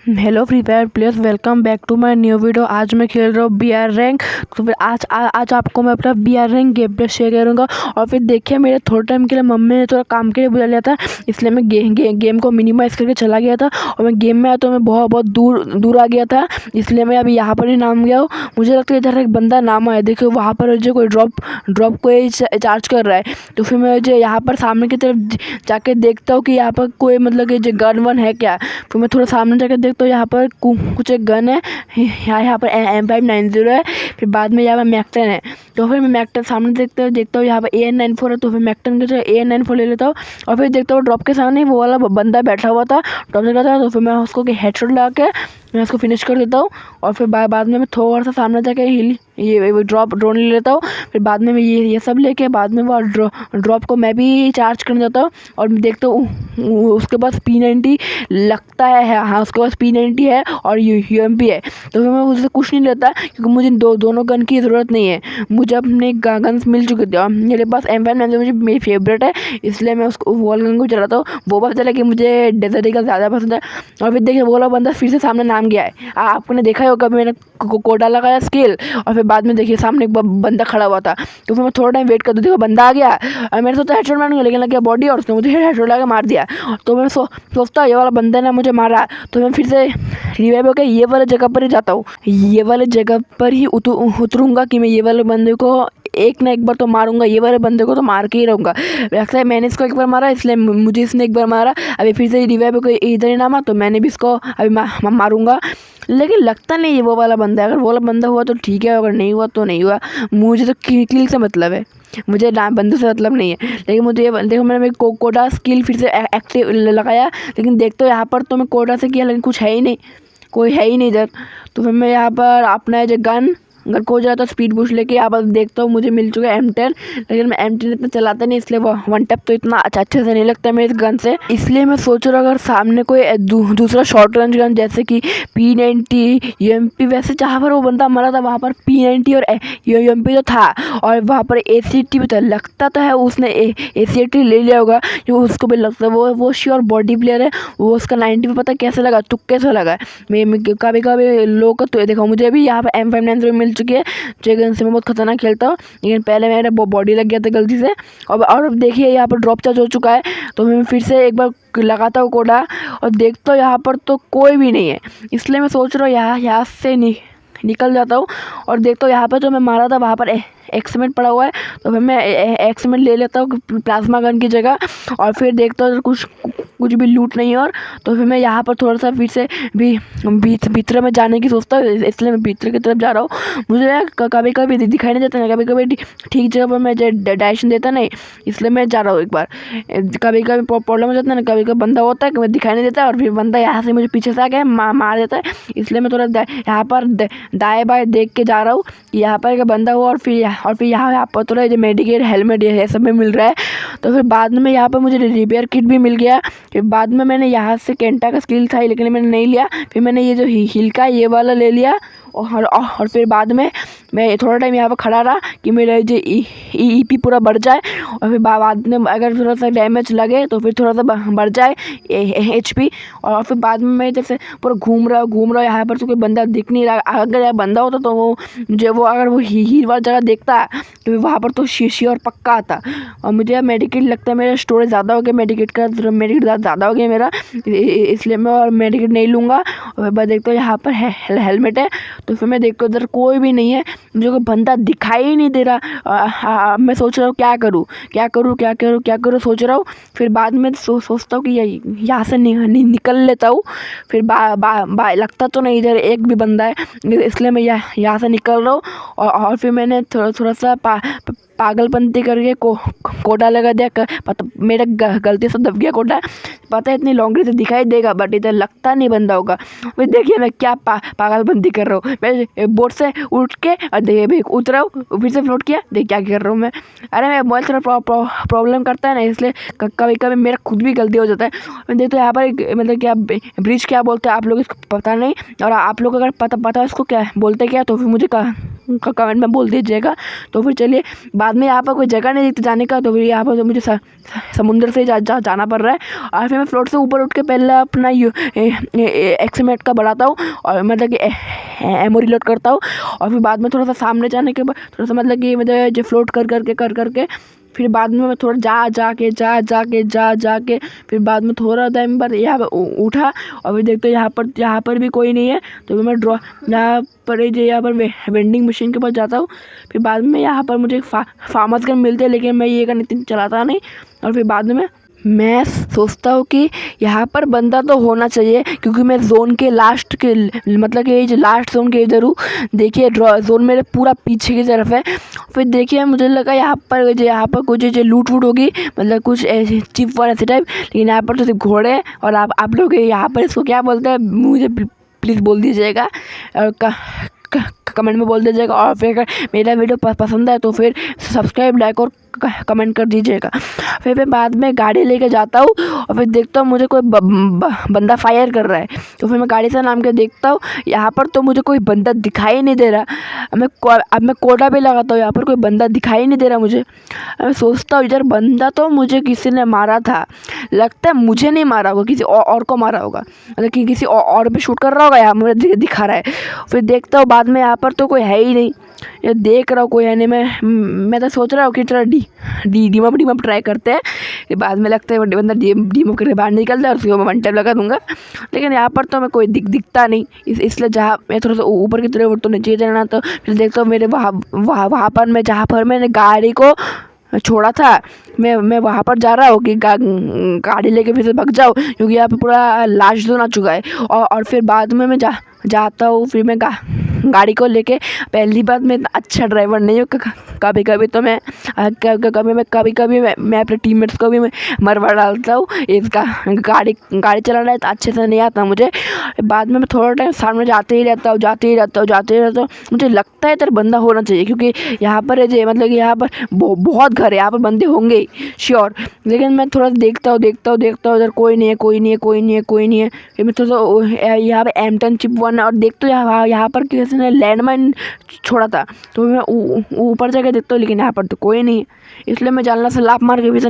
Hello Free Fire players, welcome back to my new video. आज मैं खेल रहा हूँ BR रैंक। तो फिर आज आपको मैं अपना BR rank game play share करूँगा। और फिर देखिए, मेरे थोड़े टाइम के लिए मम्मी ने थोड़ा काम के लिए बुला लिया था, इसलिए मैं गेम को मिनिमाइज़ करके चला गया था। और मैं गेम में आया तो मैं बहुत बहुत दूर आ गया था, इसलिए मैं अभी यहाँ पर ही नाम गया हूँ। मुझे लगता है इधर एक बंदा नाम आया, देखिए वहाँ पर जो कोई ड्रॉप कोई चार्ज कर रहा है। तो फिर मैं जो यहाँ पर सामने की तरफ जाके देखता हूँ कि यहाँ पर कोई मतलब कि जो गन वन है क्या। फिर मैं थोड़ा सामने जाकर देखता हूँ, यहाँ पर कुछ एक गन है, यहाँ पर M590 है। फिर बाद में यहाँ पर मैक्टन है। तो फिर मैं मैक्टन सामने देखता हूँ यहाँ पर AN94 है। तो फिर मैक्टन के AN94 ले लेता हूँ। और फिर देखता हूँ ड्रॉप के सामने वो वाला बंदा बैठा हुआ था, ड्रॉप से था। तो फिर मैं उसको हेडशॉट लगा के मैं उसको फिनिश कर देता हूँ। और फिर बाद में मैं थोड़ा सा सामने जाके ये ड्रोन ले लेता हूँ। फिर बाद में मैं ये सब लेके बाद में वो ड्रॉप को मैं भी चार्ज करने जाता हूँ। और देखता हूँ उसके पास P90 लगता है, हाँ उसके पास P90 है और UMP है। तो फिर मैं उससे कुछ नहीं लेता, क्योंकि मुझे दोनों गन की ज़रूरत नहीं है। मुझे अपने गन्स मिल चुके थे और मेरे पास M590 मुझे मेरी फेवरेट है, इसलिए मैं उसको वॉल गन को चलाता हूँ। वो पता चला कि मुझे डेजर्ट ईगल ज़्यादा पसंद है। और फिर देखिए, वो वाला बंदा फिर से सामने नाम गया है। आपने देखा ही होगा, मैंने कोडा लगाया स्किल, और फिर बाद में देखिए सामने एक बंदा खड़ा हुआ था। तो फिर मैं थोड़ा टाइम वेट कर दूँ, देखो बंदा आ गया और मैंने सोचा हेडशॉट मारूंगा, लेकिन लग गया बॉडी और उसने मुझे हेडशॉट लगा मार दिया। तो मैं सोचता ये वाला बंदे ने मुझे मारा। तो मैं फिर से रिवाइव होकर ये वाले जगह पर ही जाता हूँ, ये वाले जगह पर ही उतरूँगा कि मैं ये वाले बंदे को एक ना एक बार तो मारूंगा, ये वाले बंदे को तो मार के ही रहूँगा। लगता है मैंने इसको एक बार मारा, इसलिए मुझे इसने एक बार मारा। अभी फिर से रिवाइव होकर इधर ही नामा, तो मैंने भी इसको अभी मारूंगा। लेकिन लगता नहीं ये वो वाला बंदा है। अगर वो वाला बंदा हुआ तो ठीक है, अगर नहीं हुआ तो नहीं हुआ। मुझे तो किल से मतलब है, मुझे बंदे से मतलब नहीं है। लेकिन मुझे ये देखो, मैंने कोडा स्किल फिर से एक्टिव लगाया, लेकिन देखते हो यहाँ पर तो मैं कोडा से किया, लेकिन कुछ है ही नहीं, कोई है ही नहीं इधर। तो फिर मैं यहाँ पर अपना जो गन अगर खो जाए तो स्पीड बूस्ट लेके यहाँ पर देखता हूँ मुझे मिल चुका है M10। लेकिन मैं M10 इतना चलाता नहीं, इसलिए वो वन टैप तो इतना अच्छे से नहीं लगता है मेरे इस गन से। इसलिए मैं सोच रहा हूँ अगर सामने कोई दूसरा शॉर्ट रेंज गन जैसे कि P90 UMP, वैसे जहाँ पर वो बंदा मरा था वहाँ पर P90 और UMP तो था, और वहाँ पर ACT भी था। लगता तो है उसने ACT ले लिया होगा, जो उसको भी लगता है वो श्योर बॉडी प्लेयर है। वो उसका 90 पता कैसे लगा, तुक्के से लगा। मैं कभी कभी लोग तो देखो, मुझे भी यहाँ पर M590 मिल चुकी है। जो गन से मैं बहुत खतरनाक खेलता हूँ, लेकिन पहले मेरा बॉडी लग गया था गलती से। और अब देखिए यहाँ पर ड्रॉप चार्ज हो चुका है। तो मैं फिर से एक बार लगाता हूँ कोडा और देखता हूँ यहाँ पर तो कोई भी नहीं है, इसलिए मैं सोच रहा हूँ यहाँ से निकल जाता हूँ। और देखता हूँ यहाँ पर जो मैं मारा था वहाँ पर एक्समेंट पड़ा हुआ है। तो फिर मैं एक्समेंट ले लेता हूँ प्लाज्मा गन की जगह। और फिर देखता हूँ कुछ भी लूट नहीं है। और तो फिर मैं यहाँ पर थोड़ा सा फिर से भी भीतर में जाने की सोचता हूँ, इसलिए मैं भीतर की तरफ जा रहा हूँ। मुझे कभी कभी दिखाई नहीं देता, कभी कभी ठीक जगह पर मैं डायरेक्शन देता नहीं, इसलिए मैं जा रहा हूँ एक बार। कभी कभी प्रॉब्लम हो जाता है ना, कभी कभी बंदा होता है कि मैं दिखाई नहीं देता, और फिर बंदा यहाँ से मुझे पीछे से आ गया मार देता है। इसलिए मैं थोड़ा यहाँ पर दाएँ बाएँ देख के जा रहा हूँ कि यहाँ पर एक बंदा हुआ। और फिर यहाँ पर थोड़ा जो मेडिकेट हेलमेट ये सब में मिल रहा है। तो फिर बाद में यहाँ पर मुझे रिपेयर किट भी मिल गया। फिर बाद में मैंने यहाँ से केंटा का स्किल था, लेकिन मैंने नहीं लिया। फिर मैंने ये जो हिल का ये वाला ले लिया। और फिर बाद में मैं थोड़ा टाइम यहाँ पर खड़ा रहा कि मेरा जो EP पूरा बढ़ जाए। और फिर बाद में अगर थोड़ा सा डैमेज लगे तो फिर थोड़ा सा बढ़ जाए HP। और फिर बाद में मैं जैसे पूरा घूम रहा हूँ यहाँ पर, तो कोई बंदा दिख नहीं रहा। अगर यहाँ बंदा होता तो वो अगर वो हील वाली जगह देखता तो वहाँ पर तो श्योर पक्का आता। और मुझे मेडिकेट लगता है मेरा स्टोरेज ज़्यादा हो गया, मेडिकेट ज़्यादा हो गया मेरा, इसलिए मैं और मेडिकेट नहीं लूँगा। और मैं देखता हूँ यहाँ पर हेलमेट है। तो फिर मैं देखता हूँ इधर कोई भी नहीं है, मुझे कोई बंदा दिखाई ही नहीं दे रहा। मैं सोच रहा हूँ क्या करूँ सोच रहा हूँ। फिर बाद में सोचता हूँ कि यहाँ से निकल लेता हूँ। फिर लगता तो नहीं इधर एक भी बंदा है, इसलिए मैं यहाँ से निकल रहा हूँ। और फिर मैंने थोड़ा सा पागलपंती करके कोडा लगा दिया। मेरा गलती से दब गया कोडा, पता है इतनी लॉन्ग रेंज से दिखाई देगा, बट इधर लगता नहीं बंदा होगा। फिर देखिए मैं क्या पागलपंती कर रहा हूँ। मैं बोर्ड से उठ के और देखिए उतरा हूँ, फिर से फ्लोट किया, देख क्या कर रहा हूँ मैं। अरे मैं मोबाइल थोड़ा प्रॉब्लम करता है ना, इसलिए कभी कभी मेरा खुद भी गलती हो जाता है। मैं देखता हूँ यहाँ पर मतलब क्या ब्रिज क्या बोलते हैं आप लोग इसको पता नहीं, और आप लोग अगर पता इसको क्या बोलते क्या, तो फिर मुझे कमेंट में बोल दीजिएगा। तो फिर चलिए, बाद में यहाँ पर कोई जगह नहीं दिखती जाने का, तो फिर यहाँ पर तो मुझे समुंदर से जाना पड़ रहा है। और फिर मैं फ्लोट से ऊपर उठ के पहले अपना एक्समेट का बढ़ाता हूँ और मतलब कि एमो रिलोड करता हूँ। और फिर बाद में थोड़ा सा सामने जाने के बाद थोड़ा सा मतलब कि मतलब जो फ्लोट कर करके फिर बाद में मैं थोड़ा जाके फिर बाद में थोड़ा टाइम बाद यहाँ पर उठा और फिर देखते यहाँ पर भी कोई नहीं है। तो फिर मैं यहाँ पर वेंडिंग मशीन के पास जाता हूँ। फिर बाद में यहाँ पर मुझे फार्मर्स गन मिलते हैं, लेकिन मैं ये गन इतनी चलाता नहीं। और फिर बाद में मैं सोचता हूँ कि यहाँ पर बंदा तो होना चाहिए, क्योंकि मैं जोन के लास्ट के मतलब कि जो लास्ट जोन के इधर हूँ। देखिए जोन मेरे पूरा पीछे की तरफ है। फिर देखिए मुझे लगा यहाँ पर कुछ जो लूट वूट होगी, मतलब कुछ ऐसे चिप वाला ऐसे टाइप, लेकिन यहाँ पर तो सिर्फ घोड़े हैं। और आप लोग यहाँ पर इसको क्या बोलते हैं मुझे प्लीज़ बोल दीजिएगा और कमेंट में बोल दीजिएगा। और फिर अगर मेरा वीडियो पसंद है तो फिर सब्सक्राइब, लाइक और कमेंट कर दीजिएगा। फिर मैं बाद में गाड़ी लेके जाता हूँ और फिर देखता हूँ मुझे कोई बंदा फायर कर रहा है। तो फिर मैं गाड़ी से नाम के देखता हूँ, यहाँ पर तो मुझे कोई बंदा दिखाई नहीं दे रहा। अब मैं कोड़ा भी लगाता हूँ, यहाँ पर कोई बंदा दिखाई नहीं दे रहा मुझे। मैं सोचता हूँ इधर बंदा तो मुझे किसी ने मारा था, लगता है मुझे नहीं मारा होगा, किसी और को मारा होगा, मतलब कि किसी और भी शूट कर रहा होगा, यहाँ मुझे दिखा रहा है। फिर देखता हूँ बाद में यहाँ पर तो कोई है ही नहीं, ये देख रहा हूँ कोई है नहीं। मैं तो सोच रहा हूँ कि चलो डीमअप ट्राई करते हैं। फिर बाद में लगता है बंदा डीमअप करके बाहर निकलता है और फिर मैं 1 टैप लगा दूंगा। लेकिन यहाँ पर तो मैं कोई दिखता नहीं, इसलिए जहाँ मैं थोड़ा सा ऊपर की तरफ तो नीचे जाना। तो फिर देखता हूँ मेरे वहाँ पर मैं जहाँ पर मैंने गाड़ी को छोड़ा था, मैं वहाँ पर जा रहा हूँ कि गाड़ी लेके फिर से भाग जाओ, क्योंकि यहाँ पे पूरा लास्ट जोन आ चुका है। और फिर बाद में मैं जाता हूँ। फिर मैं गाड़ी को लेके, पहली बात मैं इतना अच्छा ड्राइवर नहीं हूँ, कभी कभी मैं अपने टीममेट्स को भी मैं मरवा डालता हूँ। इसका गाड़ी चलाना इतना अच्छे से नहीं आता मुझे। बाद में मैं थोड़ा टाइम सामने जाते ही रहता हूँ। मुझे लगता है इधर बंदा होना चाहिए, क्योंकि यहाँ पर है मतलब कि यहाँ पर बहुत घर है, यहाँ पर बंदे होंगे श्योर। लेकिन मैं थोड़ा देखता हूँ इधर कोई नहीं है। फिर मैं थोड़ा यहाँ पर M10 चिप 1 और देखता हूँ यहाँ पर किसी ने लैंडमाइन छोड़ा था। तो मैं ऊपर जाकर देखता हूँ, लेकिन यहाँ पर तो कोई नहीं है। इसलिए मैं जालना से लाफ मार के फिर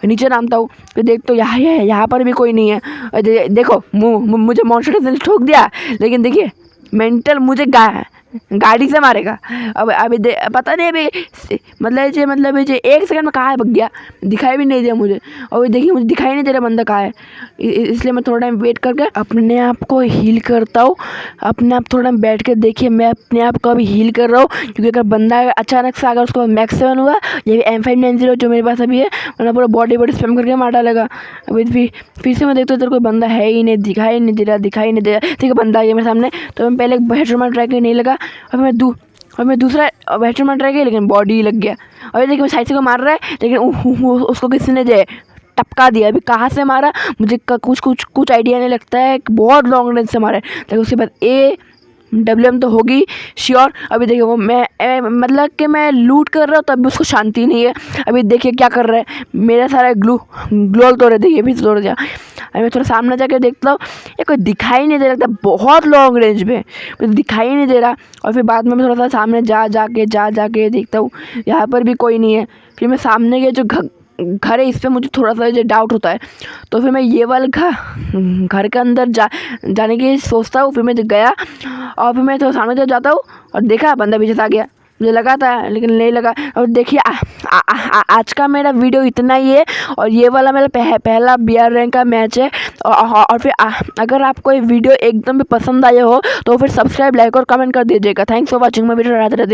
नीचे नामता हूँ। फिर देखता हूँ यहाँ पर भी कोई नहीं है। देखो मुझे मॉन्स्टर ने ठोक दिया, लेकिन देखिए मेंटल मुझे गाड़ी से मारेगा। अब अभी पता नहीं अभी मतलब ये 1 सेकंड में कहाँ भाग गया, दिखाई भी नहीं दिया मुझे। और देखिए मुझे दिखाई नहीं दे रहा बंदा कहाँ है, इसलिए मैं थोड़ा टाइम वेट करके अपने आप को हील करता हूँ। अपने आप थोड़ा टाइम बैठ के देखिए मैं अपने आप को अभी हील कर रहा हूँ, क्योंकि अगर बंदा अचानक से अगर उसको मैक्स 7 हुआ, ये भी M590 जो मेरे पास अभी है, वरना पूरा बॉडी स्पैम करके मार डालेगा। अभी फिर से मैं देखता हूँ इधर कोई बंदा है ही नहीं, दिखाई नहीं दे रहा। ठीक है, बंदा आ गया मेरे सामने। तो मैं पहले हेडशॉट मार ट्राई नहीं लगा, और मैं दूसरा हेडशॉट मार ट्राई किया, लेकिन बॉडी लग गया। और देखिए साइड से को मार रहा है, लेकिन उसको किसी ने टपका दिया। अभी कहाँ से मारा मुझे कुछ आइडिया नहीं, लगता है बहुत लॉन्ग रेंज से मारा है। लेकिन उसके बाद WM तो होगी श्योर। अभी देखिए वो मैं मतलब कि मैं लूट कर रहा हूँ तब भी उसको शांति नहीं है। अभी देखिए क्या कर रहा है, मेरा सारा ग्लोल तोड़ देखिए भी तोड़ दिया। अभी मैं थोड़ा सामने जाके देखता हूँ, ये कोई दिखाई नहीं दे रहा, बहुत लॉन्ग रेंज पे मुझे दिखाई नहीं दे रहा। और फिर बाद में मैं थोड़ा सा सामने जाके देखता हूँ, यहाँ पर भी कोई नहीं है। फिर मैं सामने के जो घर है इस पर मुझे थोड़ा सा डाउट होता है। तो फिर मैं ये वाले घर के अंदर जाने की सोचता हूँ। फिर मैं गया और फिर मैं थोड़ा सामने जाता हूँ और देखा बंदा पीछे आ गया, मुझे लगा था लेकिन नहीं लगा। और देखिए आज का मेरा वीडियो इतना ही है, और ये वाला मेरा पहला BR रैंक का मैच है। और फिर अगर आपको ये वीडियो एकदम भी पसंद आया हो तो फिर सब्सक्राइब, लाइक और कमेंट कर दीजिएगा। Thanks for watching my video. Radhe Radhe.